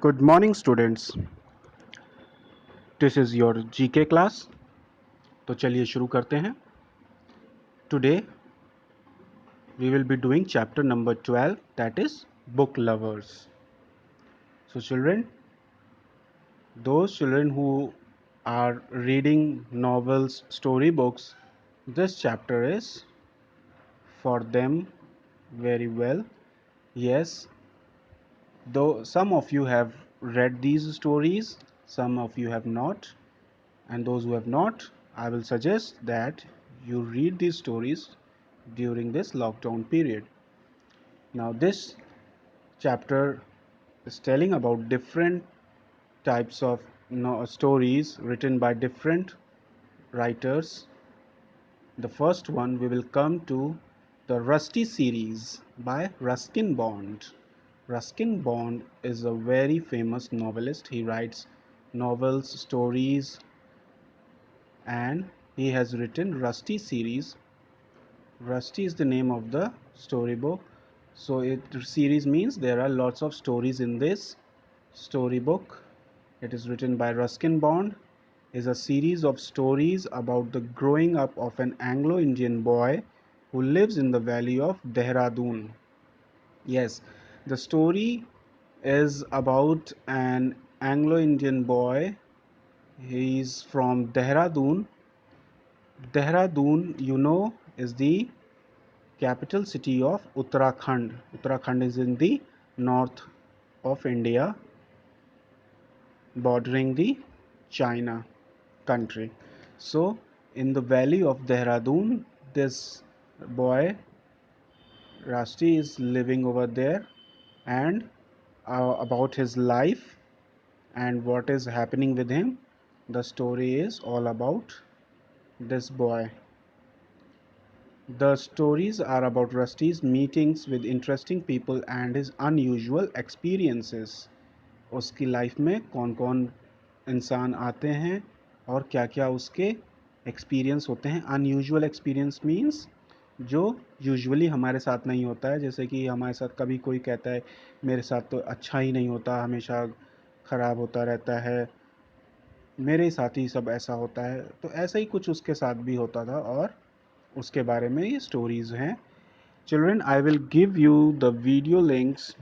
Good morning students. This is your GK class. तो चलिए शुरू करते हैं. Today we will be doing chapter number 12, that is book lovers. So children, those children who are reading novels, storybooks, this chapter is for them very well. Yes, though some of you have read these stories, some of you have not. And those who have not, I will suggest that you read these stories during this lockdown period. Now, this chapter is telling about different types of stories written by different writers. The first one we will come to the Rusty series by Ruskin Bond. Ruskin Bond is a very famous novelist. He writes novels, stories, and he has written Rusty series. Rusty is the name of the storybook. So series means there are lots of stories in this storybook. It is written by Ruskin Bond. Is a series of stories about the growing up of an Anglo-Indian boy who lives in the valley of Dehradun. Yes, the story is about an Anglo-Indian boy. He is from Dehradun. Dehradun, is the capital city of Uttarakhand. Uttarakhand is in the north of India, bordering the China country. So, in the valley of Dehradun, this boy Rasti is living over there, and about his life and what is happening with him, the story is all about this boy. The stories are about Rusty's meetings with interesting people and his unusual experiences. उसकी life में कौन कौन इंसान आते हैं और क्या क्या उसके एक्सपीरियंस होते हैं. अनयूजुअल एक्सपीरियंस मीन्स जो यूजुअली हमारे साथ नहीं होता है. जैसे कि हमारे साथ कभी कोई कहता है मेरे साथ तो अच्छा ही नहीं होता, हमेशा ख़राब होता रहता है, मेरे साथ ही सब ऐसा होता है. तो ऐसा ही कुछ उसके साथ भी होता था और उसके बारे में ये स्टोरीज़ हैं. Children, I will give you the video links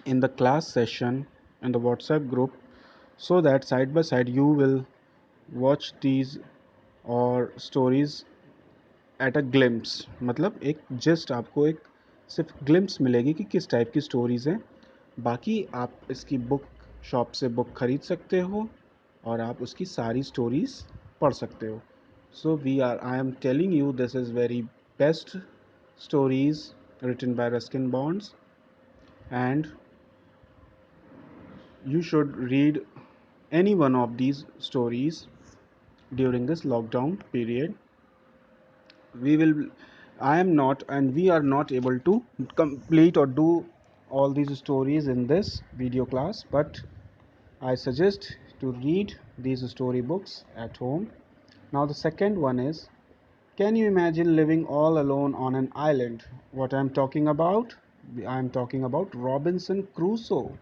in the class session in the WhatsApp group so that side by side you will watch these और stories at a glimpse. मतलब एक जस्ट आपको एक सिर्फ glimpse मिलेगी कि किस type की स्टोरीज़ हैं. बाकी आप इसकी बुक शॉप से बुक ख़रीद सकते हो और आप उसकी सारी स्टोरीज़ पढ़ सकते हो. So I am telling you, this is very best stories written by Ruskin Bonds, and you should read any one of these stories during this lockdown period. I am not, and we are not able to complete or do all these stories in this video class, but I suggest to read these storybooks at home. Now the second one is, can you imagine living all alone on an island? What I'm talking about? I'm talking about Robinson Crusoe.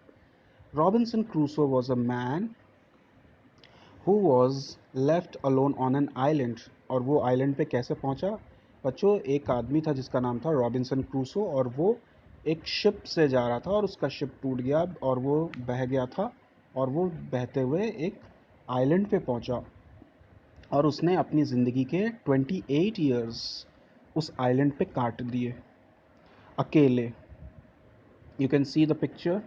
Robinson Crusoe was a man who was left alone on an island. और वो island पे कैसे पहुंचा? बच्चों, एक आदमी था जिसका नाम था रॉबिन्सन क्रूसो और वो एक शिप से जा रहा था और उसका शिप टूट गया और वो बह गया था और वो बहते हुए एक आइलैंड पे पहुंचा और उसने अपनी ज़िंदगी के 28 ईयर्स उस आइलैंड पे काट दिए अकेले. You can see the picture.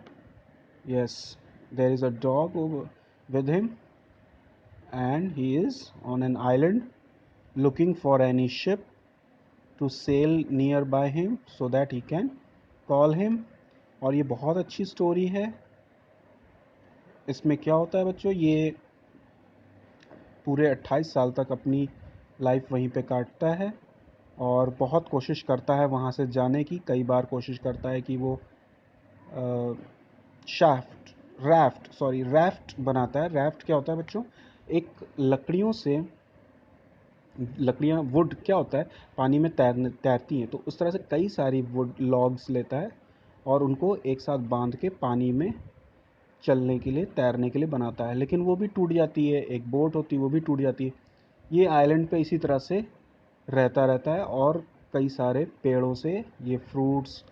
Yes, there is a dog with him and he is on an island looking for any ship to sail nearby him so that he can call him. और ये बहुत अच्छी story है. इसमें क्या होता है बच्चों, ये पूरे 28 साल तक अपनी लाइफ वहीं पे काटता है और बहुत कोशिश करता है वहाँ से जाने की. कई बार कोशिश करता है कि वो रैफ्ट बनाता है. रैफ्ट क्या होता है बच्चों? एक लकड़ियाँ वुड क्या होता है, पानी में तैरती हैं. तो उस तरह से कई सारी वुड लॉग्स लेता है और उनको एक साथ बांध के पानी में चलने के लिए, तैरने के लिए बनाता है, लेकिन वो भी टूट जाती है। एक बोट होती है वो भी टूट जाती है। ये आइलैंड पे इसी तरह से रहता रहता है और कई सारे पेड़ों से ये फ्रूट्स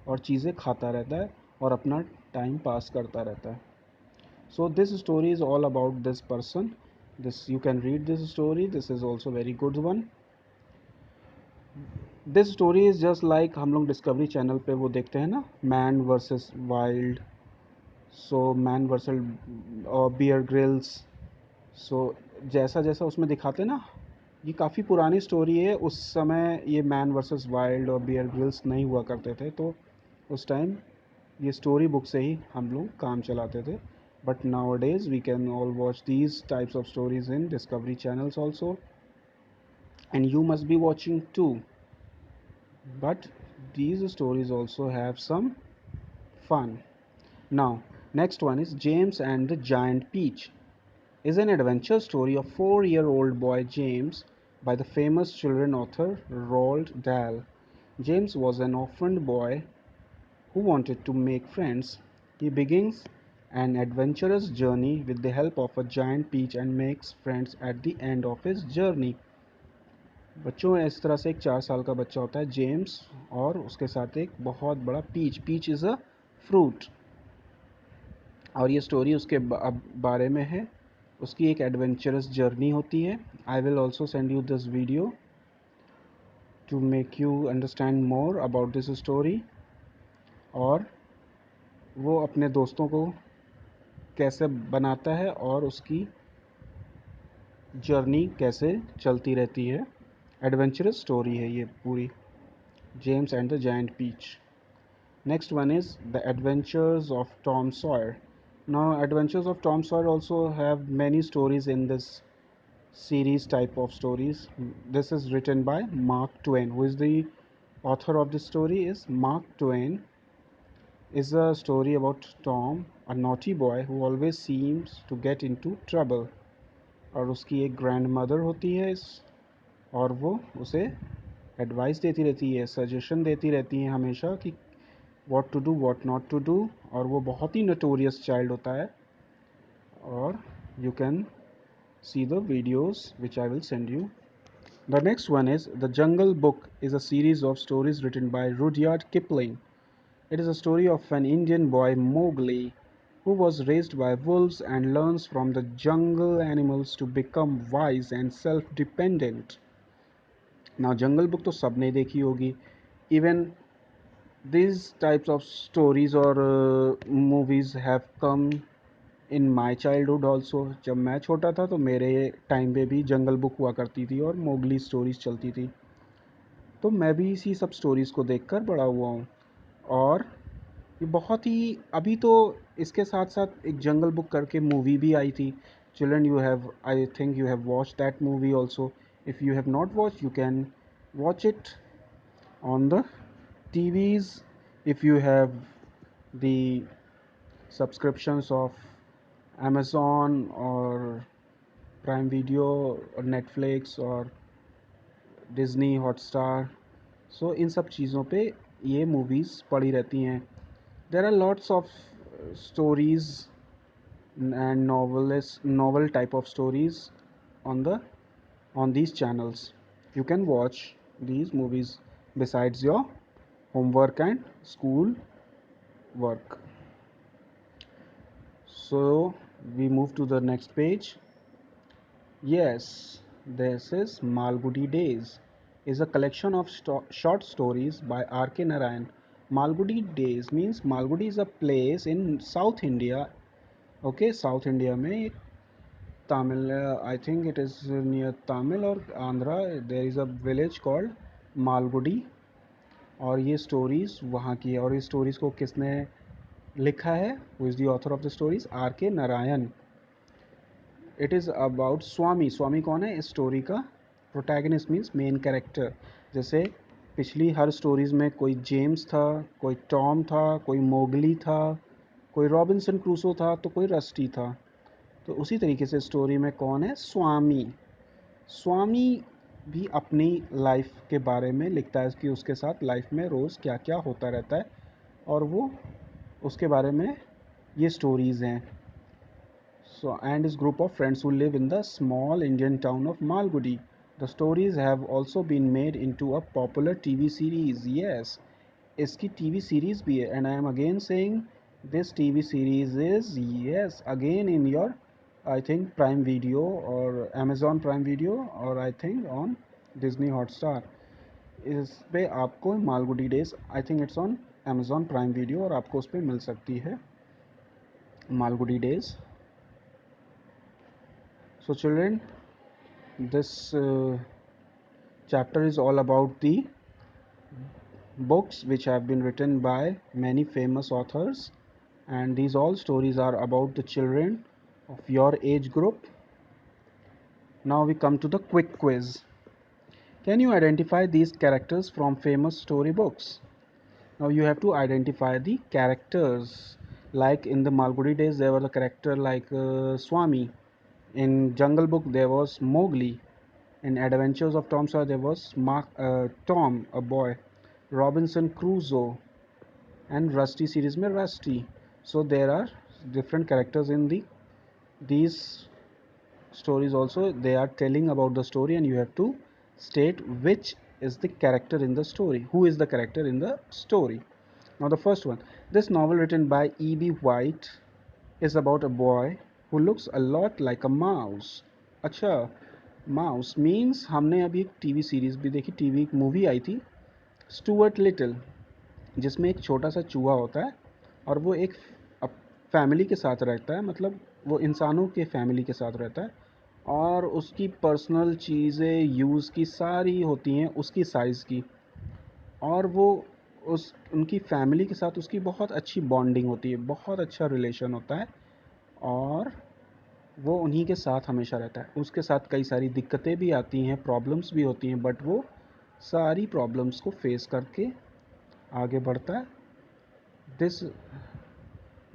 और चीज़ें खाता रहता है और अपना टाइम पास करता रहता है। So this story is all about this person. This you can read this story, this is also very good one. This story is just like हम लोग डिस्कवरी चैनल पे वो देखते हैं ना, man versus wild, so man versus और Bear Grylls. सो जैसा जैसा उसमें दिखाते हैं ना, ये काफ़ी पुरानी स्टोरी है। उस समय ये मैन वर्सेस वाइल्ड और बियर ग्रिल्स नहीं हुआ करते थे, तो उस टाइम ये स्टोरी बुक से ही हम लोग काम चलाते थे। But nowadays we can all watch these types of stories in Discovery channels also, and you must be watching too. But these stories also have some fun. Now, next one is James and the Giant Peach. Is an adventure story of 4-year-old boy James by the famous children author Roald Dahl. James was an orphaned boy who wanted to make friends. He begins an adventurous journey with the help of a giant peach and makes friends at the end of his journey. बच्चों, इस तरह से एक 4 साल का बच्चा होता है जेम्स, और उसके साथ एक बहुत बड़ा peach. Peach is a fruit, और ये स्टोरी उसके बारे में है। उसकी एक एडवेंचरस जर्नी होती है। I will also send you this video to make you understand more about this story, और वो अपने दोस्तों को कैसे बनाता है और उसकी जर्नी कैसे चलती रहती है। एडवेंचरस स्टोरी है ये पूरी, James and the giant peach. Next one is The Adventures of Tom Sawyer. Now, Adventures of Tom Sawyer also have many stories in this series type of stories. This is written by Mark Twain. Who is the author of this story? Is Mark Twain. Is a story about Tom, a naughty boy who always seems to get into trouble. और उसकी एक grand mother होती है और वो उसे advice देती रहती है, सजेशन देती रहती हैं हमेशा कि what to do, what not to do, और वो बहुत ही notorious child होता है। और you can see the videos which I will send you. The next one is The Jungle Book is a series of stories written by Rudyard Kipling. It is a story of an Indian boy Mowgli who was raised by wolves and learns from the jungle animals to become wise and self-dependent. Now Jungle Book तो सबने देखी होगी। Even these types of stories or movies have come in my childhood also. जब मैं छोटा था तो मेरे टाइम पे भी जंगल बुक हुआ करती थी और मोगली स्टोरीज चलती थी, तो मैं भी इसी सब स्टोरीज़ को देखकर बड़ा हुआ हूँ। और ये बहुत ही, अभी तो इसके साथ साथ एक जंगल बुक करके मूवी भी आई थी। Children, you have, I think you have watch that movie also. If you have not watch, you can watch it on the TVs if you have the subscriptions of Amazon or Prime Video or Netflix और Disney Hotstar. So इन सब चीज़ों पे ये movies पड़ी रहती हैं। There are lots of stories and novel type of stories on these channels. You can watch these movies besides your homework and school work. So we move to the next page. Yes, this is Malgudi Days, is a collection of short stories by R.K. Narayan. Malgudi Days means Malgudi is a place in South India. Okay, South India में Tamil, I think it is near Tamil or Andhra. There is a village called Malgudi, और ये stories वहाँ की है। और ये stories को किसने लिखा है? Who is the author of the stories? R.K. Narayan. It is about Swami. Swami कौन है इस स्टोरी का? Protagonist means main character. जैसे पिछली हर स्टोरीज़ में कोई जेम्स था, कोई टॉम था, कोई मोगली था, कोई रॉबिन्सन क्रूसो था, तो कोई रस्टी था। तो उसी तरीके से स्टोरी में कौन है? स्वामी। स्वामी भी अपनी लाइफ के बारे में लिखता है कि उसके साथ लाइफ में रोज़ क्या क्या होता रहता है, और वो उसके बारे में ये स्टोरीज़ हैं. So, and his group of friends who live in the small Indian town of Malgudi. The stories have also been made into a popular TV series. Yes, इसकी TV series भी है. And I am again saying this TV series is, yes, again in your, I think, Prime Video or Amazon Prime Video, or I think on Disney Hotstar. इस पे आपको Malgudi days, I think it's on Amazon Prime Video, और आपको उस पर मिल सकती है Malgudi days. So children, this chapter is all about the books which have been written by many famous authors, and these all stories are about the children of your age group. Now we come to the quick quiz. Can you identify these characters from famous storybooks? Now you have to identify the characters. Like in the Malgudi days, there was a character like Swami. In Jungle Book, there was Mowgli. In Adventures of Tom Sawyer, there was Tom, a boy. Robinson Crusoe, and Rusty series में Rusty. So there are different characters in these stories also. They are telling about the story, and you have to state which is the character in the story. Who is the character in the story? Now the first one. This novel written by E.B. White is about a boy who looks a lot like a mouse. अच्छा, mouse means हमने अभी एक TV series भी देखी, TV एक movie आई थी Stuart little, जिसमें एक छोटा सा चूहा होता है और वो एक फैमिली के साथ रहता है, मतलब वो इंसानों के फैमिली के साथ रहता है, और उसकी पर्सनल चीज़ें यूज़ की सारी होती हैं उसकी साइज़ की, और वो उस उनकी फैमिली के साथ उसकी बहुत अच्छी बॉन्डिंग होती है, बहुत अच्छा रिलेशन होता है, और वो उन्हीं के साथ हमेशा रहता है. उसके साथ कई सारी दिक्कतें भी आती हैं, प्रॉब्लम्स भी होती हैं, बट वो सारी प्रॉब्लम्स को फेस करके आगे बढ़ता है. This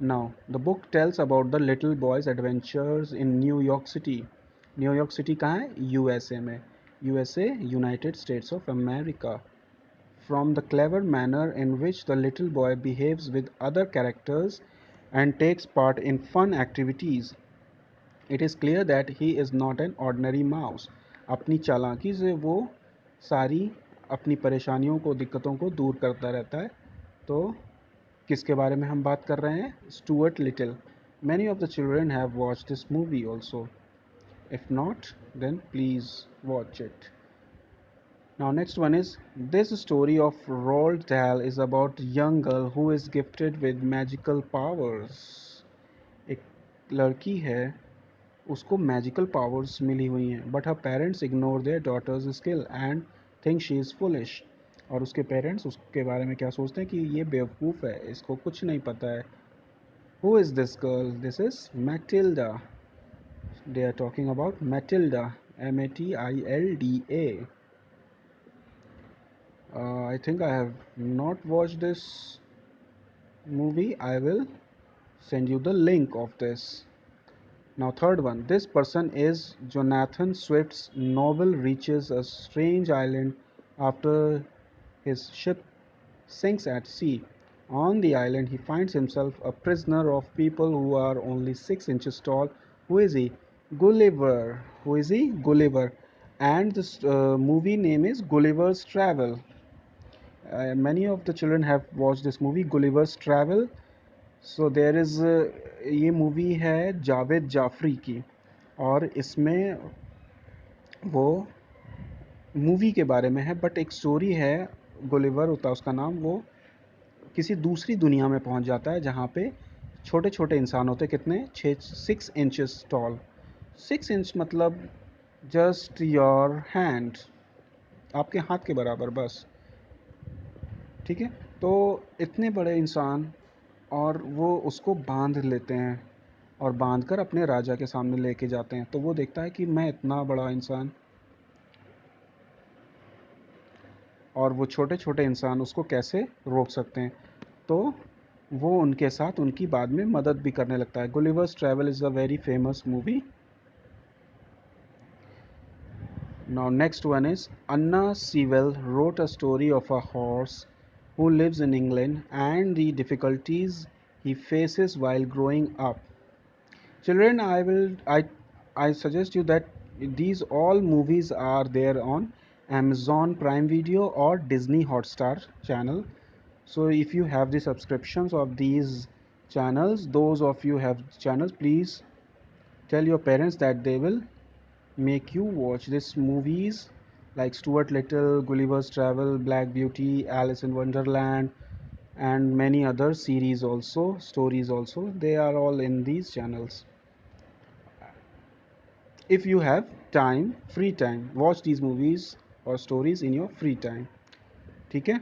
Now, the book tells about the little boy's adventures in New York City. New York city कहाँ है? यूएसए में. USA, United states of America. From the clever manner in which the little boy behaves with other characters and takes part in fun activities, it is clear that he is not an ordinary mouse. अपनी चालाकी से वो सारी अपनी परेशानियों को, दिक्कतों को दूर करता रहता है. तो किसके बारे में हम बात कर रहे हैं? Stuart Little. Many of the children have watch this movie also. If not, then please watch it. Now next one is, this story of Roald Dahl is about a young girl who is gifted with magical powers. एक लड़की है, उसको magical powers मिली हुई हैं, but her parents ignore their daughter's skill and think she is foolish. और उसके parents उसके बारे में क्या सोचते हैं कि ये बेवकूफ़ है, इसको कुछ नहीं पता है. Who is this girl? This is Matilda. They are talking about Matilda. Matilda. I think I have not watched this movie. I will send you the link of this. Now, third one. This person is Jonathan Swift's novel reaches a strange island after his ship sinks at sea. On the island, he finds himself a prisoner of people who are only 6 inches tall. Who is he? Gulliver. Who is he? Gulliver. And this movie name is Gulliver's Travel. Many of the children have watched this movie, Gulliver's Travel. So there is ये movie है जावेद जाफरी की, और इसमें वो movie के बारे में है, बट एक स्टोरी है. गुलिवर होता है उसका नाम. वो किसी दूसरी दुनिया में पहुंच जाता है जहाँ पे छोटे छोटे इंसान होते. कितने? 6 इंचेस टॉल. 6 इंच मतलब जस्ट योर हैंड, आपके हाथ के बराबर बस. ठीक है, तो इतने बड़े इंसान, और वो उसको बांध लेते हैं और बांध कर अपने राजा के सामने लेके जाते हैं. तो वो देखता है कि मैं इतना बड़ा इंसान, और वो छोटे छोटे इंसान उसको कैसे रोक सकते हैं. तो वो उनके साथ उनकी बाद में मदद भी करने लगता है. Gulliver's travel is a very famous movie. Now next one is, Anna Sewell wrote a story of a horse who lives in England and the difficulties he faces while growing up. Children, I suggest you that these all movies are there on Amazon Prime Video or Disney Hotstar channel. So if you have the subscriptions of these channels, those of you have channels, please tell your parents that they will make you watch these movies like Stuart Little, Gulliver's Travel, Black Beauty, Alice in Wonderland, and many other series also, stories also. They are all in these channels. If you have time, free time, watch these movies or stories in your free time. ठीक है?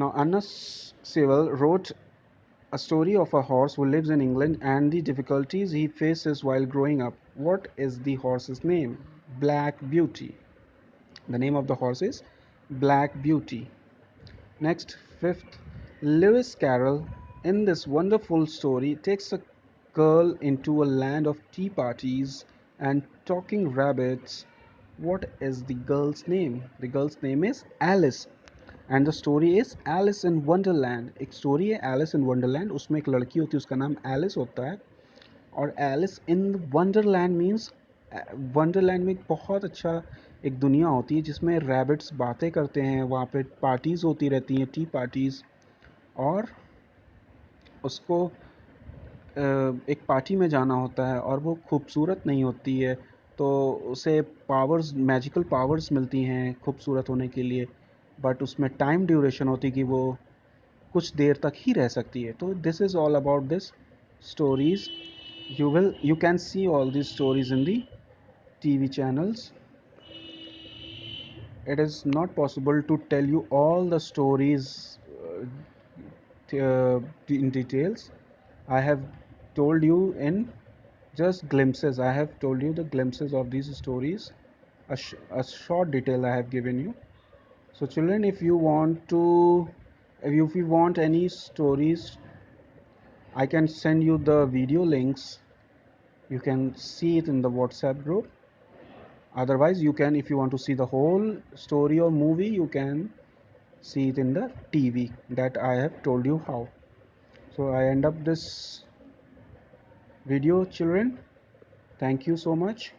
Now Anna Sewell wrote a story of a horse who lives in England and the difficulties he faces while growing up. What is the horse's name? Black Beauty. The name of the horse is Black Beauty. Next, fifth, Lewis Carroll, in this wonderful story, takes a girl into a land of tea parties and talking rabbits. What is the girl's name? The girl's name is Alice. And the story is Alice in Wonderland. एक story है Alice in Wonderland, उसमें एक लड़की होती है, उसका नाम Alice होता है. और Alice in Wonderland means Wonderland में एक बहुत अच्छा एक दुनिया होती है जिसमें रैबिट्स बातें करते हैं, वहाँ पे पार्टीज़ होती रहती हैं, टी पार्टीज़. और उसको एक पार्टी में जाना होता है और वो खूबसूरत नहीं होती है, तो उसे पावर्स, मैजिकल पावर्स मिलती हैं खूबसूरत होने के लिए, बट उसमें टाइम ड्यूरेशन होती है कि वो कुछ देर तक ही रह सकती है. तो this is all about this stories. You can see all these stories in the TV channels. It is not possible to tell you all the stories in details. I have told you in just glimpses. I have told you the glimpses of these stories. A short detail I have given you. So children, if you want any stories, I can send you the video links. You can see it in the WhatsApp group. Otherwise, you can, if you want to see the whole story or movie, you can see it in the TV that I have told you how. So I end up this video, children. Thank you so much.